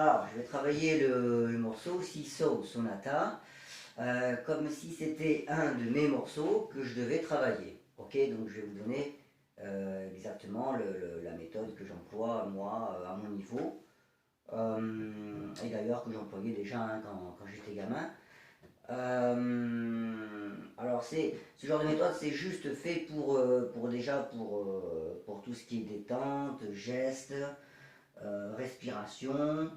Alors, je vais travailler le morceau Seesaw Sonata comme si c'était un de mes morceaux que je devais travailler. Ok, donc je vais vous donner exactement la méthode que j'emploie moi à mon niveau. Et d'ailleurs que j'employais déjà hein, quand j'étais gamin. Alors ce genre de méthode, c'est juste fait pour déjà pour tout ce qui est détente, gestes, respiration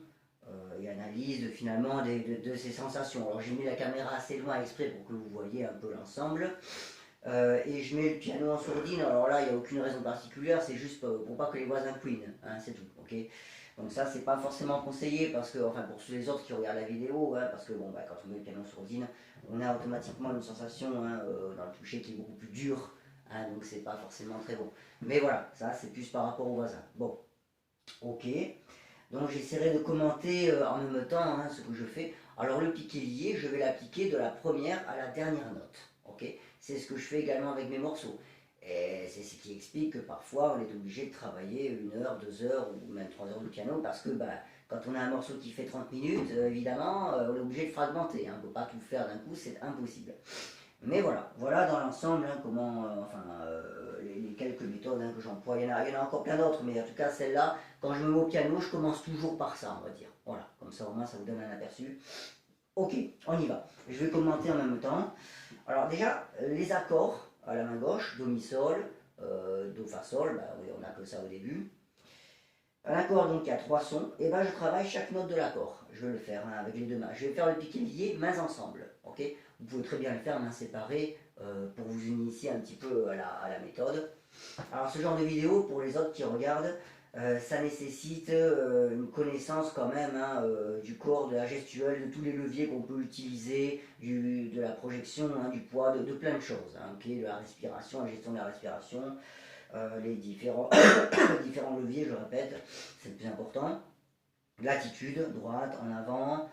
et analyse finalement de ces sensations. Alors j'ai mis la caméra assez loin exprès pour que vous voyez un peu l'ensemble. Et je mets le piano en sourdine. Alors là, il n'y a aucune raison particulière, c'est juste pour pas que les voisins couinent, hein, c'est tout. Ok. Donc ça, c'est pas forcément conseillé parce que, enfin, pour les autres qui regardent la vidéo, hein, parce que bon, bah, quand on met le piano en sourdine, on a automatiquement une sensation hein, dans le toucher qui est beaucoup plus dur, hein, donc c'est pas forcément très bon. Mais voilà, ça c'est plus par rapport aux voisins. Bon, ok. Donc j'essaierai de commenter en même temps hein, ce que je fais. Alors le piqué lié, je vais l'appliquer de la première à la dernière note. Ok. C'est ce que je fais également avec mes morceaux. Et c'est ce qui explique que parfois on est obligé de travailler 1 heure, 2 heures ou même 3 heures de piano parce que bah, quand on a un morceau qui fait 30 minutes, évidemment, on est obligé de fragmenter. Hein. On ne peut pas tout faire d'un coup, c'est impossible. Mais voilà, voilà dans l'ensemble hein, comment, les quelques méthodes hein, que j'emploie. Il y en a encore plein d'autres, mais en tout cas celle-là, quand je me mets au piano, je commence toujours par ça, on va dire. Voilà, comme ça au moins ça vous donne un aperçu. Ok, on y va. Je vais commenter en même temps. Alors déjà, les accords à la main gauche, do, mi, sol, do, fa, sol, bah, oui, on n'a que ça au début. Un accord donc qui a 3 sons, et ben je travaille chaque note de l'accord. Je vais le faire hein, avec les deux mains. Je vais faire le piqué lié, mains ensemble. Ok. Vous pouvez très bien le faire mains séparées pour vous initier un petit peu à la méthode. Alors ce genre de vidéo, pour les autres qui regardent, ça nécessite une connaissance quand même hein, du corps, de la gestuelle, de tous les leviers qu'on peut utiliser, de la projection, hein, du poids, de plein de choses. Hein, okay, de la respiration, la gestion de la respiration, les différents, différents leviers, je répète, c'est le plus important. L'attitude, droite, en avant.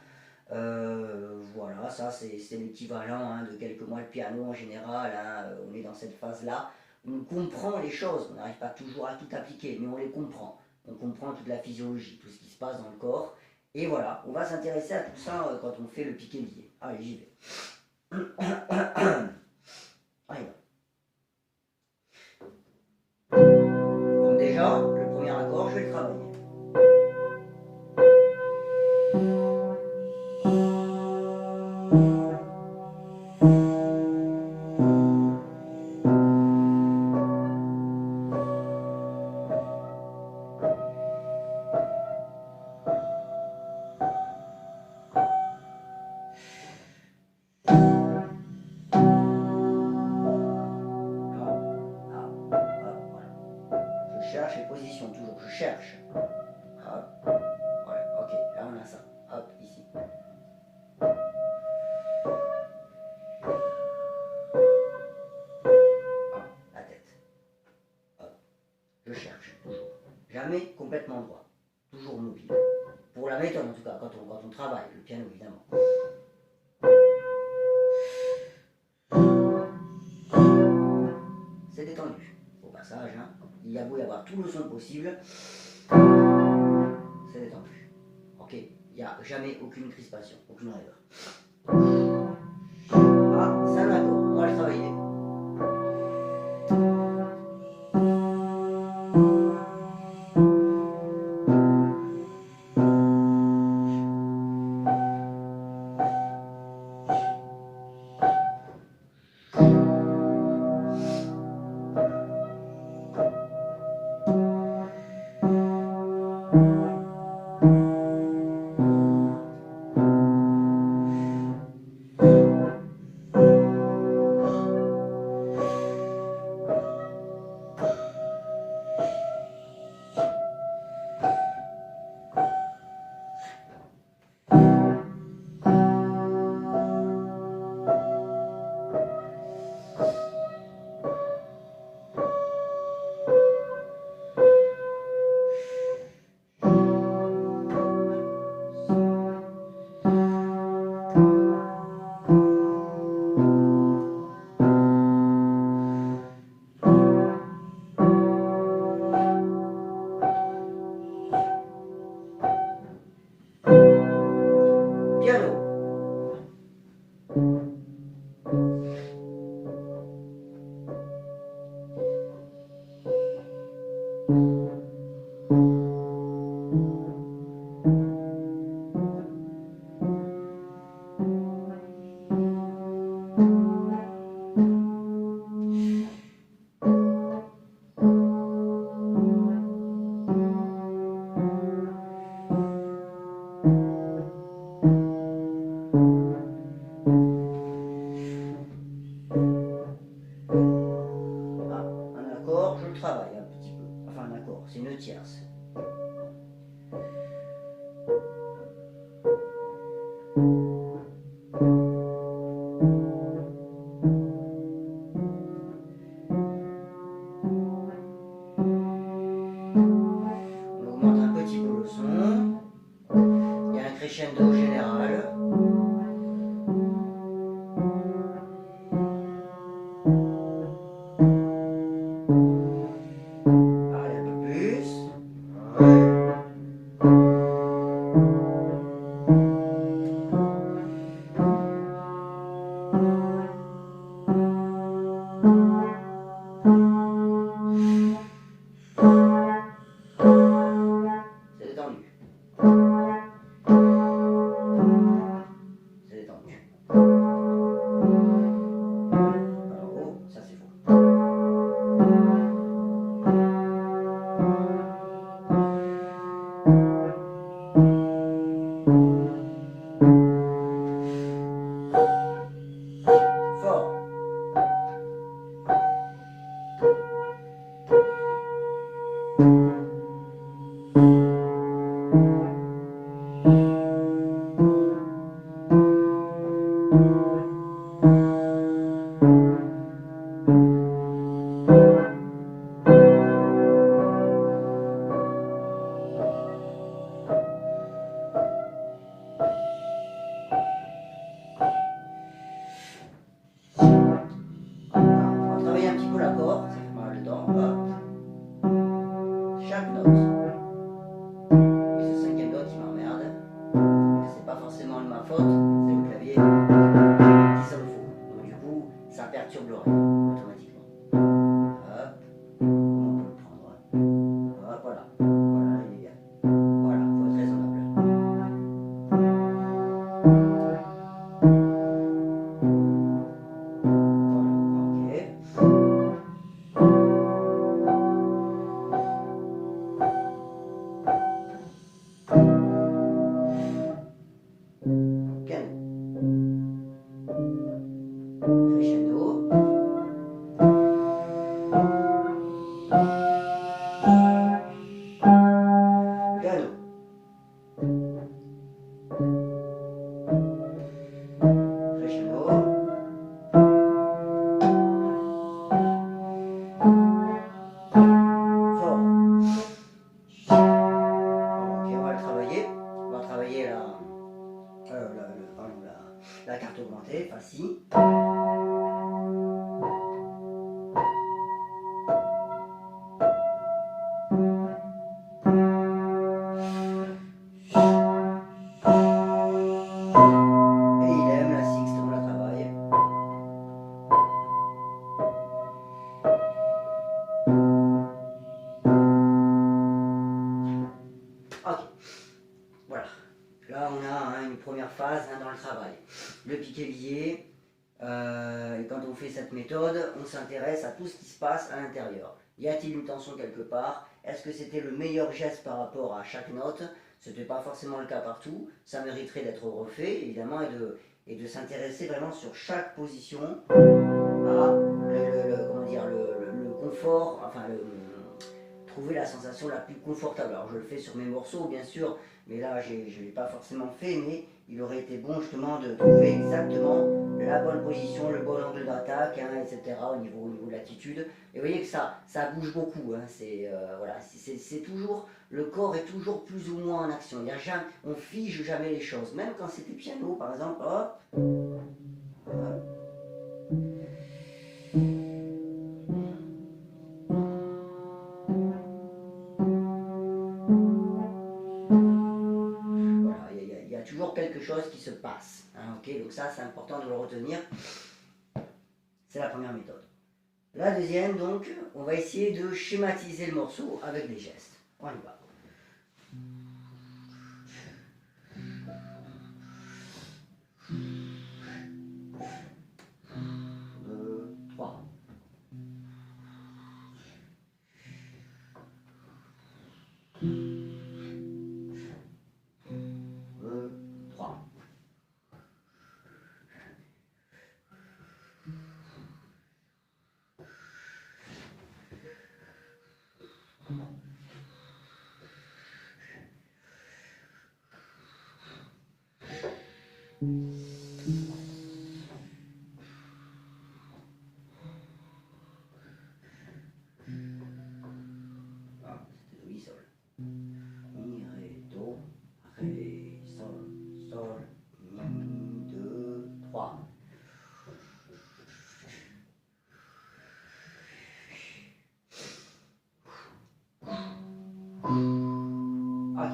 Voilà, ça c'est l'équivalent hein, de quelques mois de piano en général. Hein, on est dans cette phase-là. On comprend les choses, on n'arrive pas toujours à tout appliquer, mais on les comprend. On comprend toute la physiologie, tout ce qui se passe dans le corps. Et voilà, on va s'intéresser à tout ça quand on fait le piqué lié. Allez, j'y vais. Allez. Donc déjà, le premier accord, je vais le travailler. Je cherche les positions, toujours, je cherche. Hop, voilà, ok, là on a ça. Hop, ici. Hop, la tête. Hop, je cherche, toujours. Jamais complètement droit, toujours mobile. Pour la méthode en tout cas, quand on travaille, le piano évidemment. C'est détendu au passage, hein. Il y a beau y avoir tout le son possible, c'est détendu. Ok, il n'y a jamais aucune crispation, aucune rêveur. Ah, c'est un accord, on va le travailler. Je le travaille un petit peu. Enfin, un accord, c'est une tierce. On augmente un petit peu le son. Il y a un crescendo général. Allez, un peu plus. Ouais. C'est détendu. C'est détendu. Bravo, ça c'est faux. Fort. On va travailler un petit peu l'accord, ça fait pas mal de temps. Hop. Chaque note. Et ce cinquième note qui m'emmerde. Mais c'est pas forcément de ma faute, c'est le clavier qui s'en fout. Donc du coup, ça perturbe l'oreille automatiquement. Hop. Comment on peut le prendre? Hop, voilà. Voilà, là, il est bien. Voilà, faut être raisonnable. Voilà, ok. Piano. Crescendo. Piano. Crescendo. Fort. Ok, on va le travailler. On va travailler la carte augmentée, enfin si. Et il aime la sixte, on la travaille. Ok, voilà. Là on a une première phase dans le travail. Le piquet-lié. Et quand on fait cette méthode, on s'intéresse à tout ce qui se passe à l'intérieur. Y a-t-il une tension quelque part? Est-ce que c'était le meilleur geste par rapport à chaque note? Ce n'était pas forcément le cas partout. Ça mériterait d'être refait, évidemment, et de s'intéresser vraiment sur chaque position à comment dire, le confort, enfin, trouver la sensation la plus confortable. Alors, je le fais sur mes morceaux, bien sûr, mais là, je ne l'ai pas forcément fait, mais il aurait été bon, justement, de trouver exactement la bonne position, le bon angle d'attaque, hein, etc., au niveau de l'attitude. Et vous voyez que ça bouge beaucoup, hein, voilà, c'est toujours, le corps est toujours plus ou moins en action. Il y a jamais, on fige jamais les choses, même quand c'était piano, par exemple, hop, hop. Voilà, il y a toujours quelque chose qui se passe, hein, ok, donc ça c'est important de le retenir. C'est la première méthode. La deuxième, donc, on va essayer de schématiser le morceau avec des gestes. On y va. 2, 3. 2, 3. Ah, c'était do, mi, sol. Mi, ré, do, ré, sol, sol, mi, 2, 3. Ah,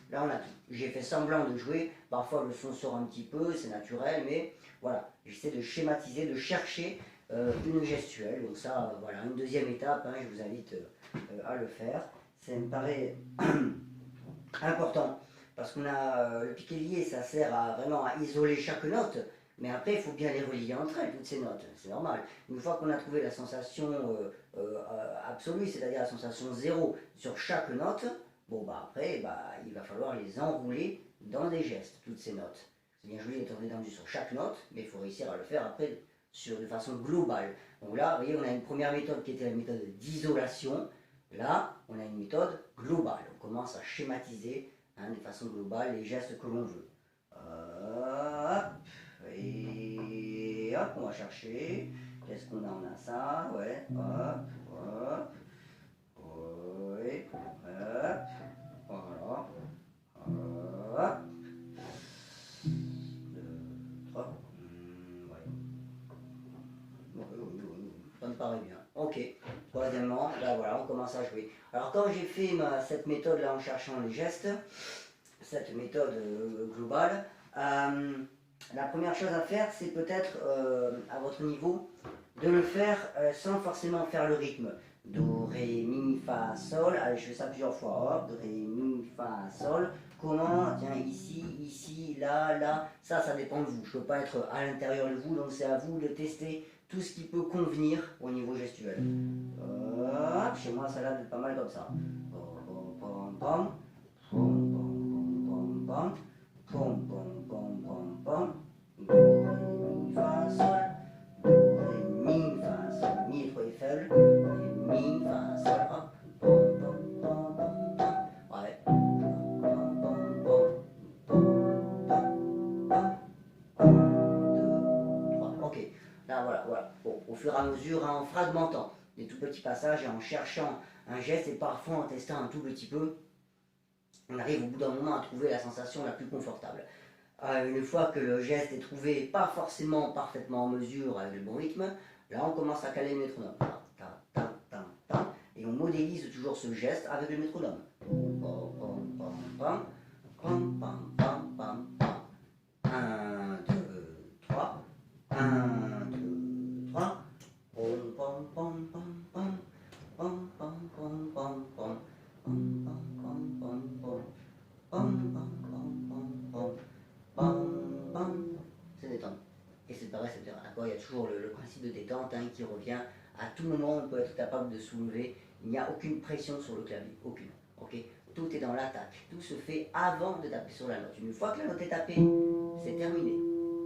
là on a tout. J'ai fait semblant de jouer, parfois le son sort un petit peu, c'est naturel, mais voilà, j'essaie de schématiser, de chercher une gestuelle. Donc ça, voilà, une deuxième étape, hein, je vous invite à le faire. Ça me paraît important, parce qu'on a le piqué lié, ça sert à vraiment à isoler chaque note, mais après il faut bien les relier entre elles, toutes ces notes, c'est normal. Une fois qu'on a trouvé la sensation absolue, c'est-à-dire la sensation zéro sur chaque note, bon bah après il va falloir les enrouler dans des gestes, toutes ces notes. C'est bien joli d'être détendu sur chaque note, mais il faut réussir à le faire après de façon globale. Donc là, vous voyez, on a une première méthode qui était la méthode d'isolation. Là, on a une méthode globale. On commence à schématiser de façon globale les gestes que l'on veut. Hop, et hop, on va chercher. Qu'est-ce qu'on a? On a ça, ouais, hop, hop, ouais, hop, voilà, hop, 2, 3, ça me paraît bien. Ok. Troisièmement, là voilà, on commence à jouer. Alors quand j'ai fait cette méthode là en cherchant les gestes, cette méthode globale, la première chose à faire, c'est peut-être à votre niveau de le faire sans forcément faire le rythme. Do, ré, mi, fa, sol. Allez, je fais ça plusieurs fois. Hop, do, ré, mi, fa, sol. Comment? Tiens, ici, ici, là, là. Ça dépend de vous. Je ne peux pas être à l'intérieur de vous, donc c'est à vous de tester tout ce qui peut convenir au niveau gestuel. Hop, chez moi, ça a l'air d'être pas mal comme ça. Pom, pom, pom, pom, pom, pom, pom, pom, pom, pom, pom, pom, do, ré, mi, fa, sol, do, ré, mi, fa, sol, mi est trop faible, ré, mi, fa, sol, hop, pom, pom, pom, pom, pom, ouais, pom, pom, pom, pom, pom, pom, pom, 2, 3, ok, là voilà, bon, au fur et à mesure, hein, en fragmentant des tout petits passages et en cherchant un geste et parfois en testant un tout petit peu, on arrive au bout d'un moment à trouver la sensation la plus confortable. Une fois que le geste est trouvé, pas forcément parfaitement en mesure avec le bon rythme, là on commence à caler le métronome. Et on modélise toujours ce geste avec le métronome. 1, 2, 3. 1, 2, 3. Pom, pom, pom, pom, pom. Pom, pom, pom, pom, pom. Pom, pom, pom, pom, pom. Pom, pom, pom, pom, pom. Pom, pom. C'est détente. Et c'est pareil, c'est d'accord, il y a toujours le principe de détente qui revient. À tout moment, on peut être capable de soulever. Il n'y a aucune pression sur le clavier, aucune. Ok, tout est dans l'attaque. Tout se fait avant de taper sur la note. Une fois que la note est tapée, c'est terminé.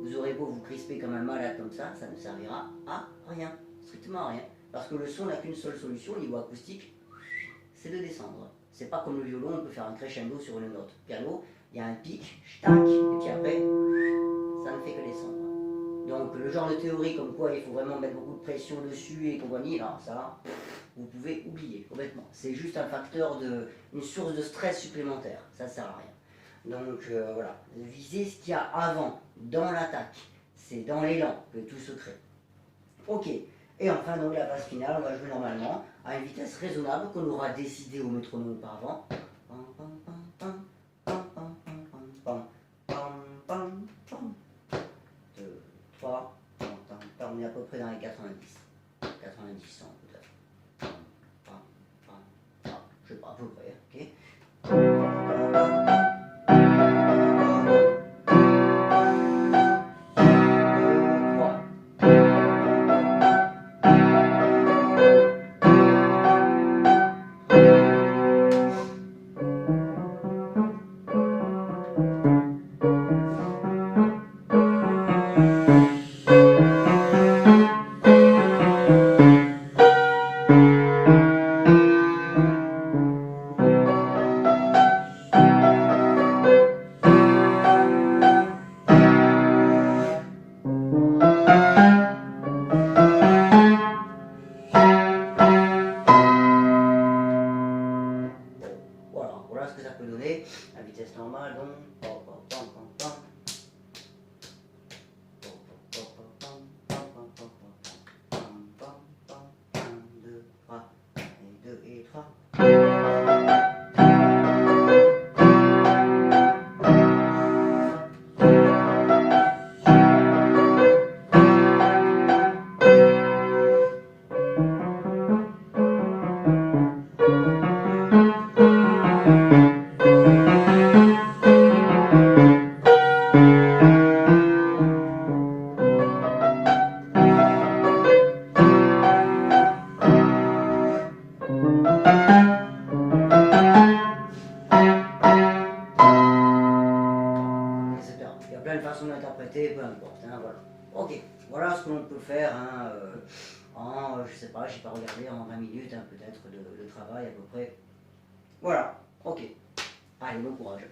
Vous aurez beau vous crisper comme un malade comme ça ne servira à rien, strictement à rien. Parce que le son n'a qu'une seule solution au niveau acoustique, c'est de descendre. C'est pas comme le violon, on peut faire un crescendo sur une note. Piano, il y a un pic, tac, et puis après, ça ne fait que descendre. Donc le genre de théorie comme quoi il faut vraiment mettre beaucoup de pression dessus et compagnie, là, ça, vous pouvez oublier complètement. C'est juste un facteur une source de stress supplémentaire, ça ne sert à rien. Donc voilà, visez ce qu'il y a avant, dans l'attaque. C'est dans l'élan que tout se crée. Ok, et enfin donc la phase finale, on va jouer normalement à une vitesse raisonnable qu'on aura décidé au métronome auparavant. 2, 3, on est à peu près dans les 90, 90, peu près, ok. Voilà ce que ça peut donner à vitesse normale, donc. 1, 2, 3, et 2 et 3. Il y a plein de façons d'interpréter, peu importe, hein, voilà. Ok, voilà ce que l'on peut faire hein, en, je sais pas, j'ai pas regardé, en 20 minutes hein, peut-être de travail à peu près. Voilà, ok. Allez, bon courage.